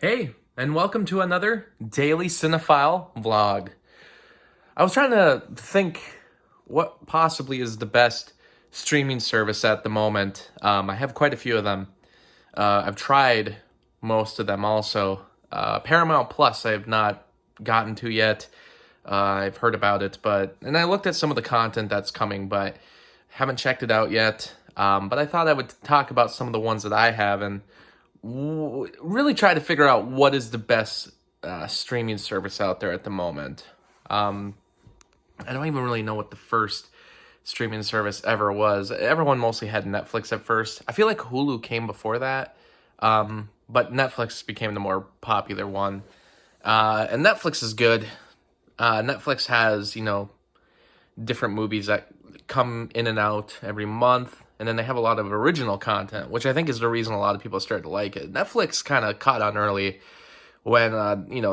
Hey, and welcome to another Daily Cinephile vlog. I was trying to think what possibly is the best streaming service at the moment. I have quite a few of them. I've tried most of them also. Paramount Plus I have not gotten to yet. I've heard about it, and I looked at some of the content that's coming, but haven't checked it out yet. But I thought I would talk about some of the ones that I have and really try to figure out what is the best streaming service out there at the moment. I don't even really know what the first streaming service ever was. Everyone mostly had Netflix at first. I feel like Hulu came before that, but Netflix became the more popular one. And Netflix is good. Netflix has, different movies that come in and out every month. And then they have a lot of original content, which I think is the reason a lot of people started to like it. Netflix kind of caught on early when,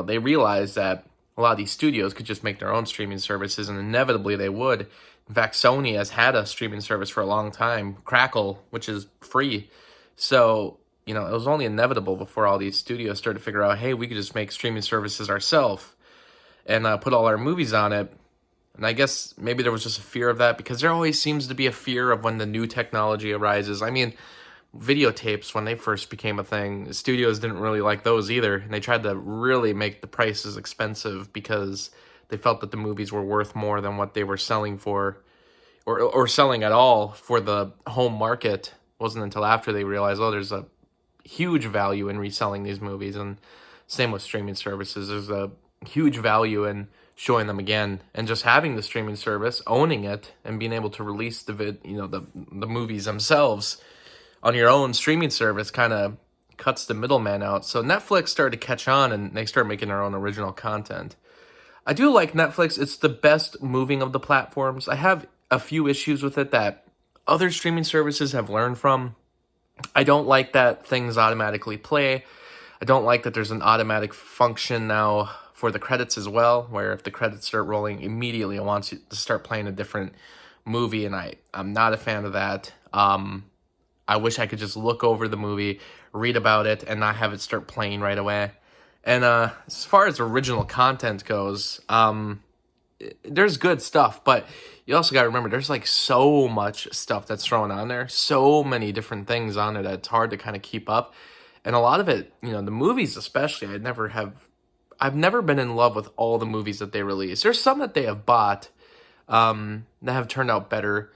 they realized that a lot of these studios could just make their own streaming services, and inevitably they would. In fact, Sony has had a streaming service for a long time, Crackle, which is free. So, it was only inevitable before all these studios started to figure out, hey, we could just make streaming services ourselves and put all our movies on it. And I guess maybe there was just a fear of that, because there always seems to be a fear of when the new technology arises. I mean, videotapes, when they first became a thing, studios didn't really like those either. And they tried to really make the prices expensive because they felt that the movies were worth more than what they were selling for, or selling at all for the home market. It wasn't until after they realized, oh, there's a huge value in reselling these movies. And same with streaming services. There's a huge value in showing them again, and just having the streaming service, owning it, and being able to release the movies themselves on your own streaming service kind of cuts the middleman out. So Netflix started to catch on, and they started making their own original content. I do like Netflix. It's the best moving of the platforms. I have a few issues with it that other streaming services have learned from. I don't like that things automatically play. I don't like that there's an automatic function now for the credits as well, where if the credits start rolling, immediately it wants you to start playing a different movie, and I'm not a fan of that. I wish I could just look over the movie, read about it, and not have it start playing right away. And as far as original content goes, there's good stuff, but you also got to remember there's like so much stuff that's thrown on there, so many different things on it that it's hard to kind of keep up. And a lot of it, the movies especially, I've never been in love with all the movies that they release. There's some that they have bought that have turned out better,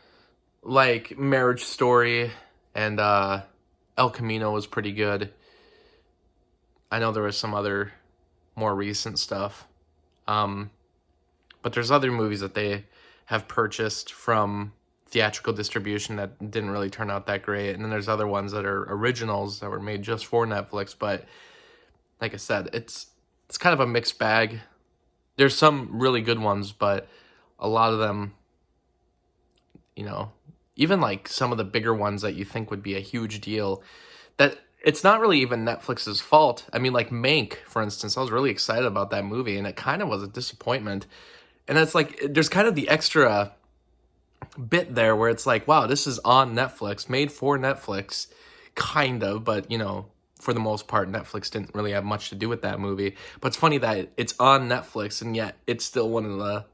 like Marriage Story and El Camino was pretty good. I know there was some other more recent stuff. But there's other movies that they have purchased from theatrical distribution that didn't really turn out that great. And then there's other ones that are originals that were made just for Netflix. But like I said, it's kind of a mixed bag. There's some really good ones, but a lot of them, even like some of the bigger ones that you think would be a huge deal, that it's not really even Netflix's fault. I mean, like Mank, for instance, I was really excited about that movie, and it kind of was a disappointment. And it's like, there's kind of the extra bit there where it's like, wow, this is on Netflix, made for Netflix, kind of, but, for the most part, Netflix didn't really have much to do with that movie. But it's funny that it's on Netflix, and yet it's still one of the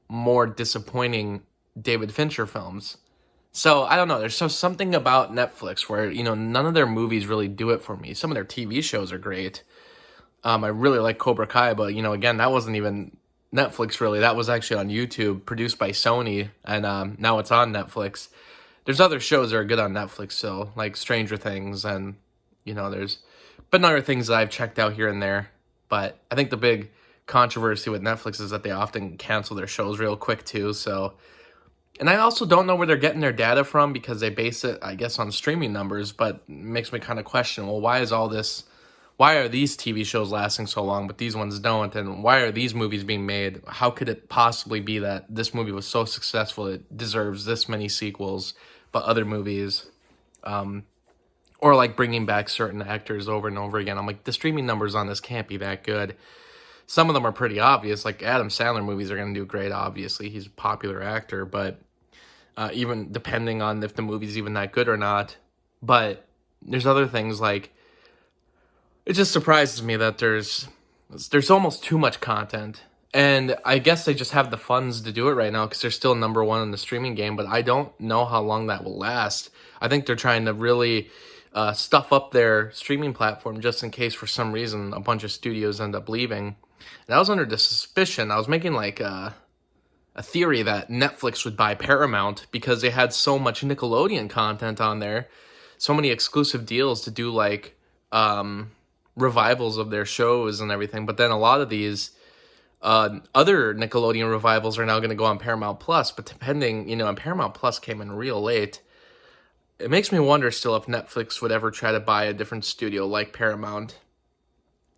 more disappointing David Fincher films. So, I don't know, there's something about Netflix where, none of their movies really do it for me. Some of their TV shows are great. I really like Cobra Kai, but, again, that wasn't even Netflix, really. That was actually on YouTube, produced by Sony, and now it's on Netflix. There's other shows that are good on Netflix, so, like Stranger Things, and, there's been other things that I've checked out here and there. But I think the big controversy with Netflix is that they often cancel their shows real quick, too, so... And I also don't know where they're getting their data from, because they base it, I guess, on streaming numbers, but it makes me kind of question, well, why are these TV shows lasting so long, but these ones don't? And why are these movies being made? How could it possibly be that this movie was so successful it deserves this many sequels, but other movies, or like bringing back certain actors over and over again? I'm like, the streaming numbers on this can't be that good. Some of them are pretty obvious, like Adam Sandler movies are going to do great, obviously. He's a popular actor, but even depending on if the movie's even that good or not. But there's other things like It just surprises me that there's almost too much content. And I guess they just have the funds to do it right now because they're still number one in the streaming game, but I don't know how long that will last. I think they're trying to really stuff up their streaming platform just in case for some reason a bunch of studios end up leaving. And I was under the suspicion, I was making like a theory that Netflix would buy Paramount because they had so much Nickelodeon content on there, so many exclusive deals to do like revivals of their shows and everything. But then a lot of these other Nickelodeon revivals are now going to go on Paramount Plus. But depending, and Paramount Plus came in real late. It makes me wonder still if Netflix would ever try to buy a different studio like Paramount.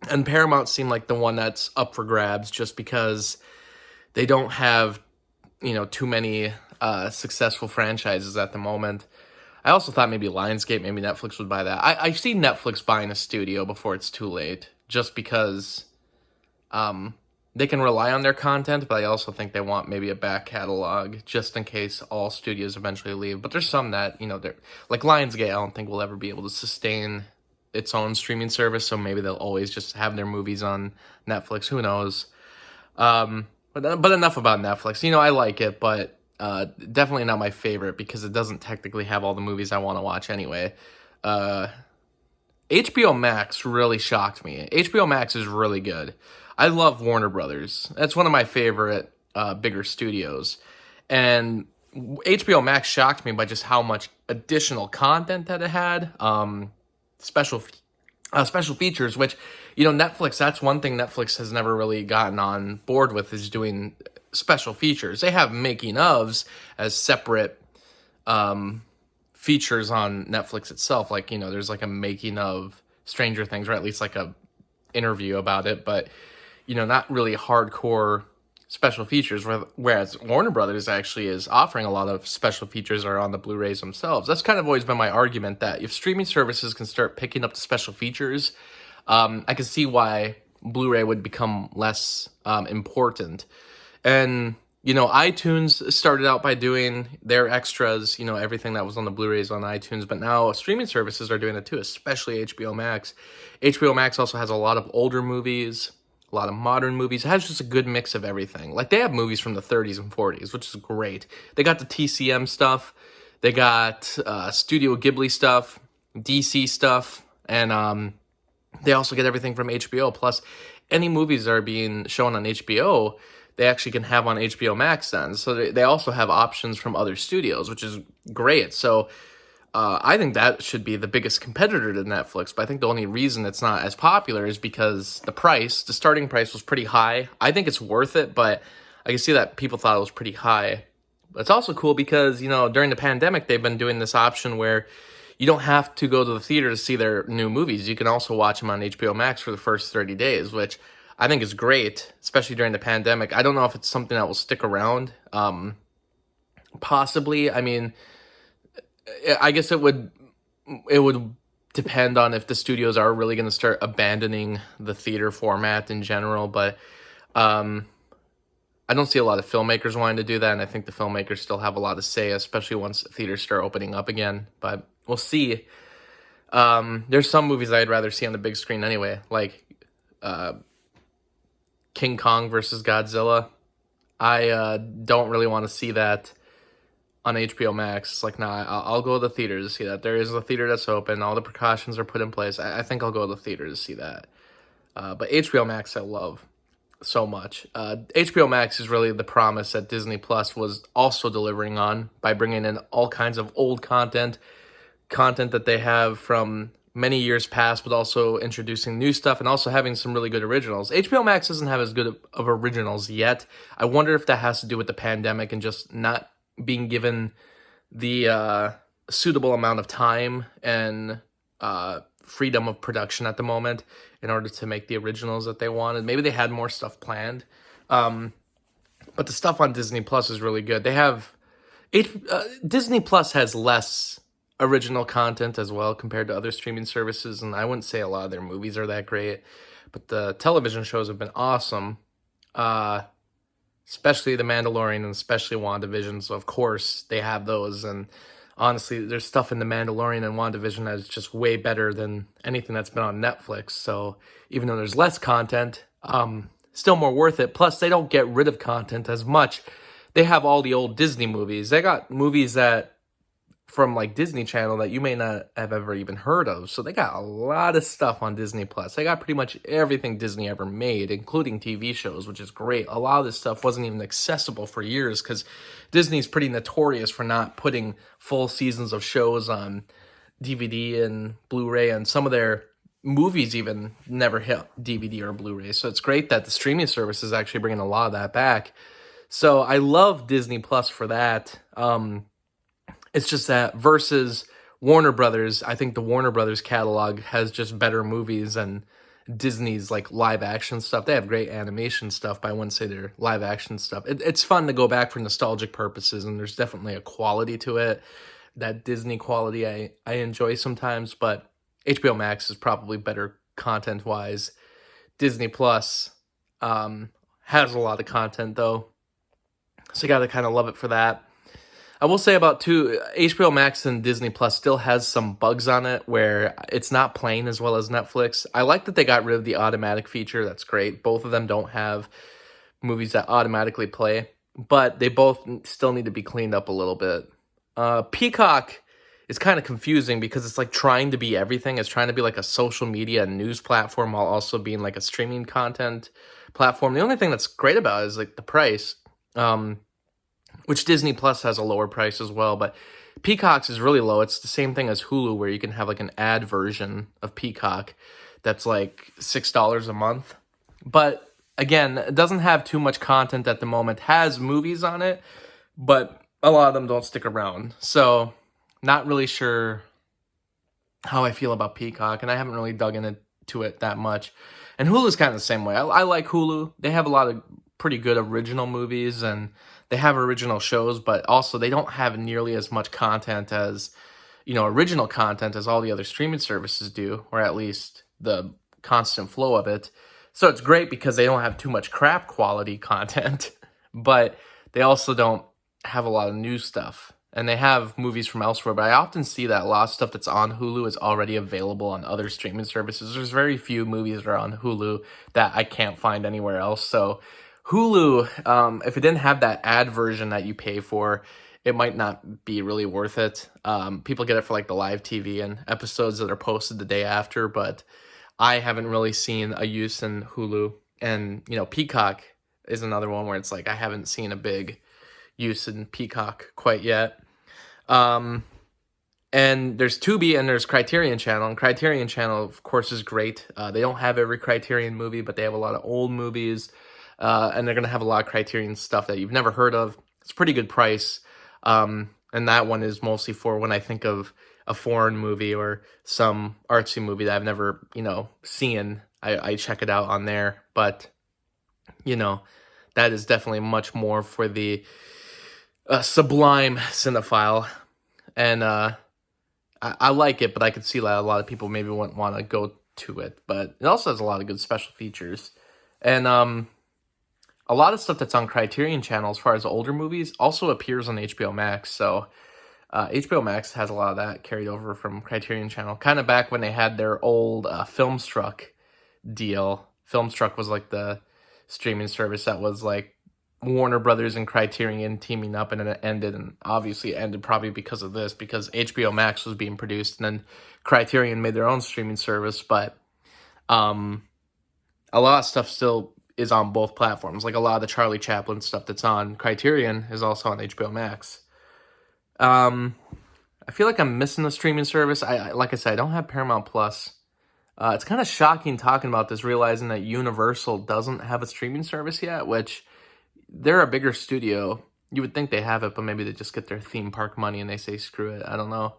And Paramount seemed like the one that's up for grabs just because they don't have, too many successful franchises at the moment. I also thought maybe Lionsgate, maybe Netflix would buy that. I've seen Netflix buying a studio before it's too late, just because they can rely on their content, but I also think they want maybe a back catalog, just in case all studios eventually leave. But there's some that, they're like Lionsgate, I don't think will ever be able to sustain its own streaming service, so maybe they'll always just have their movies on Netflix. Who knows? But enough about Netflix. I like it, but definitely not my favorite because it doesn't technically have all the movies I want to watch anyway. HBO Max really shocked me. HBO Max is really good. I love Warner Brothers. That's one of my favorite bigger studios. And HBO Max shocked me by just how much additional content that it had. Special features, which, Netflix, that's one thing Netflix has never really gotten on board with, is doing special features. They have making ofs as separate features on Netflix itself. Like, there's like a making of Stranger Things, or at least like a interview about it, but, not really hardcore special features, whereas Warner Brothers actually is offering a lot of special features are on the Blu-rays themselves. That's kind of always been my argument, that if streaming services can start picking up the special features, I can see why Blu-ray would become less important. And, iTunes started out by doing their extras, everything that was on the Blu-rays on iTunes, but now streaming services are doing it too, especially HBO Max. HBO Max also has a lot of older movies, a lot of modern movies. It has just a good mix of everything. Like, they have movies from the 30s and 40s, which is great. They got the TCM stuff. They got Studio Ghibli stuff, DC stuff, and they also get everything from HBO. Plus, any movies that are being shown on HBO, they actually can have on HBO Max then. So they also have options from other studios, which is great. So I think that should be the biggest competitor to Netflix, but I think the only reason it's not as popular is because the starting price was pretty high. I think it's worth it, but I can see that people thought it was pretty high. But it's also cool because, during the pandemic, they've been doing this option where you don't have to go to the theater to see their new movies. You can also watch them on HBO Max for the first 30 days, which I think is great, especially during the pandemic. I don't know if it's something that will stick around. Possibly. I mean, I guess it would depend on if the studios are really going to start abandoning the theater format in general, but I don't see a lot of filmmakers wanting to do that, and I think the filmmakers still have a lot to say, especially once theaters start opening up again, but we'll see. There's some movies I'd rather see on the big screen anyway, like King Kong versus Godzilla. I don't really want to see that on HBO Max. It's like, nah, I'll go to the theater to see that. There is a theater that's open. All the precautions are put in place. I think I'll go to the theater to see that. But HBO Max I love so much. HBO Max is really the promise that Disney Plus was also delivering on by bringing in all kinds of old content that they have from many years past, but also introducing new stuff and also having some really good originals. HBO Max doesn't have as good of originals yet. I wonder if that has to do with the pandemic and just not being given the suitable amount of time and freedom of production at the moment in order to make the originals that they wanted. Maybe they had more stuff planned. But the stuff on Disney Plus is really good. They have Disney Plus has less original content as well compared to other streaming services, and I wouldn't say a lot of their movies are that great, but the television shows have been awesome. Especially The Mandalorian and especially WandaVision. So, of course, they have those. And honestly, there's stuff in The Mandalorian and WandaVision that is just way better than anything that's been on Netflix. So even though there's less content, still more worth it. Plus, they don't get rid of content as much. They have all the old Disney movies. They got movies that from like Disney Channel that you may not have ever even heard of. So they got a lot of stuff on Disney Plus. They got pretty much everything Disney ever made, including TV shows, which is great. A lot of this stuff wasn't even accessible for years because Disney's pretty notorious for not putting full seasons of shows on DVD and Blu-ray, and some of their movies even never hit DVD or Blu-ray. So it's great that the streaming service is actually bringing a lot of that back. So I love Disney Plus for that. It's just that versus Warner Brothers, I think the Warner Brothers catalog has just better movies and Disney's like live action stuff. They have great animation stuff, but I wouldn't say they're live action stuff. It's fun to go back for nostalgic purposes, and there's definitely a quality to it. That Disney quality I enjoy sometimes, but HBO Max is probably better content-wise. Disney Plus has a lot of content, though, so you got to kind of love it for that. I will say about HBO Max and Disney Plus still has some bugs on it where it's not playing as well as Netflix. I like that they got rid of the automatic feature. That's great. Both of them don't have movies that automatically play, but they both still need to be cleaned up a little bit. Peacock is kind of confusing because it's like trying to be everything. It's trying to be like a social media and news platform while also being like a streaming content platform. The only thing that's great about it is like the price. Which Disney Plus has a lower price as well, but Peacock's is really low. It's the same thing as Hulu, where you can have like an ad version of Peacock that's like $6 a month. But again, it doesn't have too much content at the moment. Has movies on it, but a lot of them don't stick around. So not really sure how I feel about Peacock, and I haven't really dug into it that much. And Hulu's kind of the same way. I like Hulu. They have a lot of pretty good original movies, and they have original shows, but also they don't have nearly as much content as, original content as all the other streaming services do, or at least the constant flow of it. So it's great because they don't have too much crap quality content, but they also don't have a lot of new stuff. And they have movies from elsewhere, but I often see that a lot of stuff that's on Hulu is already available on other streaming services. There's very few movies that are on Hulu that I can't find anywhere else. So Hulu, if it didn't have that ad version that you pay for, it might not be really worth it. People get it for like the live TV and episodes that are posted the day after, but I haven't really seen a use in Hulu. And, Peacock is another one where it's like I haven't seen a big use in Peacock quite yet. And there's Tubi and there's Criterion Channel. And Criterion Channel, of course, is great. They don't have every Criterion movie, but they have a lot of old movies. And they're going to have a lot of Criterion stuff that you've never heard of. It's a pretty good price. And that one is mostly for when I think of a foreign movie or some artsy movie that I've never, seen. I check it out on there. But, that is definitely much more for the sublime cinephile. And I like it, but I could see that a lot of people maybe wouldn't want to go to it. But it also has a lot of good special features. And a lot of stuff that's on Criterion Channel as far as older movies also appears on HBO Max. So HBO Max has a lot of that carried over from Criterion Channel. Kind of back when they had their old Filmstruck deal. Filmstruck was like the streaming service that was like Warner Brothers and Criterion teaming up, and then it ended. And obviously it ended probably because of this, because HBO Max was being produced and then Criterion made their own streaming service. But a lot of stuff still is on both platforms. Like a lot of the Charlie Chaplin stuff that's on Criterion is also on HBO Max. I feel like I'm missing the streaming service. Like I said, I don't have Paramount Plus. It's kind of shocking talking about this, realizing that Universal doesn't have a streaming service yet, which they're a bigger studio. You would think they have it, but maybe they just get their theme park money and they say, screw it. I don't know.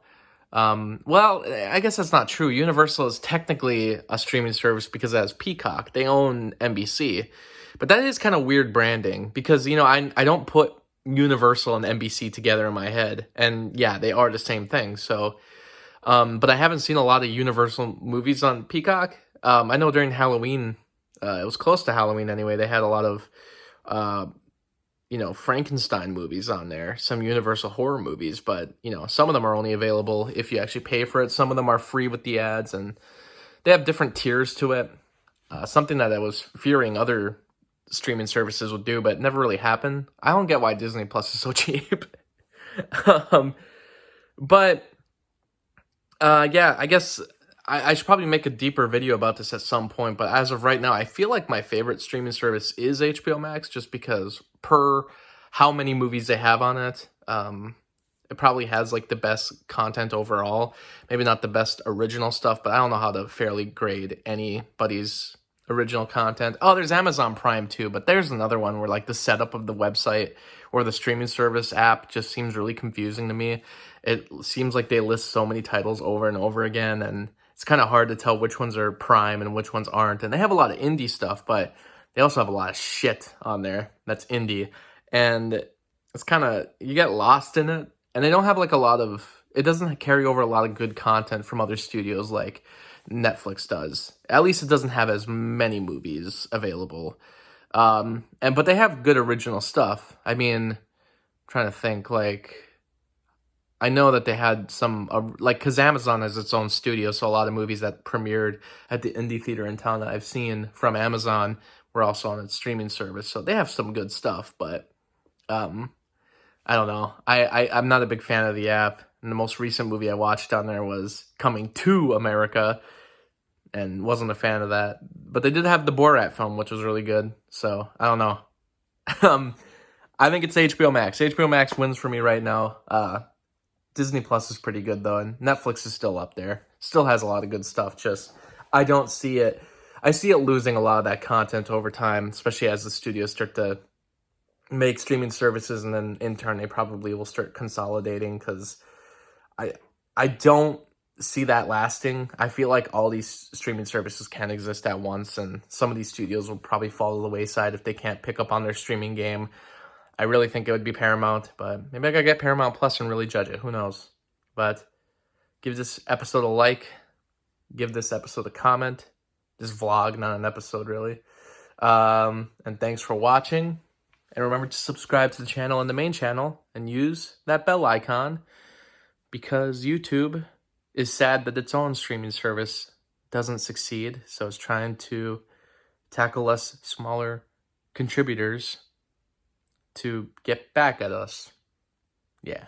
Well, I guess that's not true. Universal is technically a streaming service because it has Peacock. They own NBC. But that is kind of weird branding because, I don't put Universal and NBC together in my head. And yeah, they are the same thing. So, but I haven't seen a lot of Universal movies on Peacock. I know during Halloween, it was close to Halloween anyway, they had a lot of Frankenstein movies on there, some Universal horror movies, but, some of them are only available if you actually pay for it. Some of them are free with the ads, and they have different tiers to it. Something that I was fearing other streaming services would do, but never really happened. I don't get why Disney Plus is so cheap. um, but, yeah, I guess I should probably make a deeper video about this at some point, but as of right now, I feel like my favorite streaming service is HBO Max, just because per how many movies they have on it, it probably has like the best content overall. Maybe not the best original stuff, but I don't know how to fairly grade anybody's original content. Oh, there's Amazon Prime too, but there's another one where like the setup of the website or the streaming service app just seems really confusing to me. It seems like they list so many titles over and over again, and it's kind of hard to tell which ones are Prime and which ones aren't. And they have a lot of indie stuff, but they also have a lot of shit on there that's indie. And it's kind of, you get lost in it. And they don't have like a lot of, it doesn't carry over a lot of good content from other studios like Netflix does. At least it doesn't have as many movies available. But they have good original stuff. I mean, I'm trying to think, like, I know that they had some, because Amazon has its own studio, so a lot of movies that premiered at the indie theater in town that I've seen from Amazon were also on its streaming service. So they have some good stuff, but I don't know. I'm not a big fan of the app. And the most recent movie I watched on there was Coming to America, and wasn't a fan of that. But they did have the Borat film, which was really good. So I don't know. I think it's HBO Max. HBO Max wins for me right now. Disney Plus is pretty good, though, and Netflix is still up there. Still has a lot of good stuff, just I don't see it. I see it losing a lot of that content over time, especially as the studios start to make streaming services, and then in turn they probably will start consolidating, because I don't see that lasting. I feel like all these streaming services can exist at once, and some of these studios will probably fall to the wayside if they can't pick up on their streaming game. I really think it would be Paramount, but maybe I gotta get Paramount Plus and really judge it. Who knows? But give this episode a like. Give this episode a comment. This vlog, not an episode, really. And thanks for watching. And remember to subscribe to the channel and the main channel and use that bell icon, because YouTube is sad that its own streaming service doesn't succeed. So it's trying to tackle us smaller contributors to get back at us. Yeah.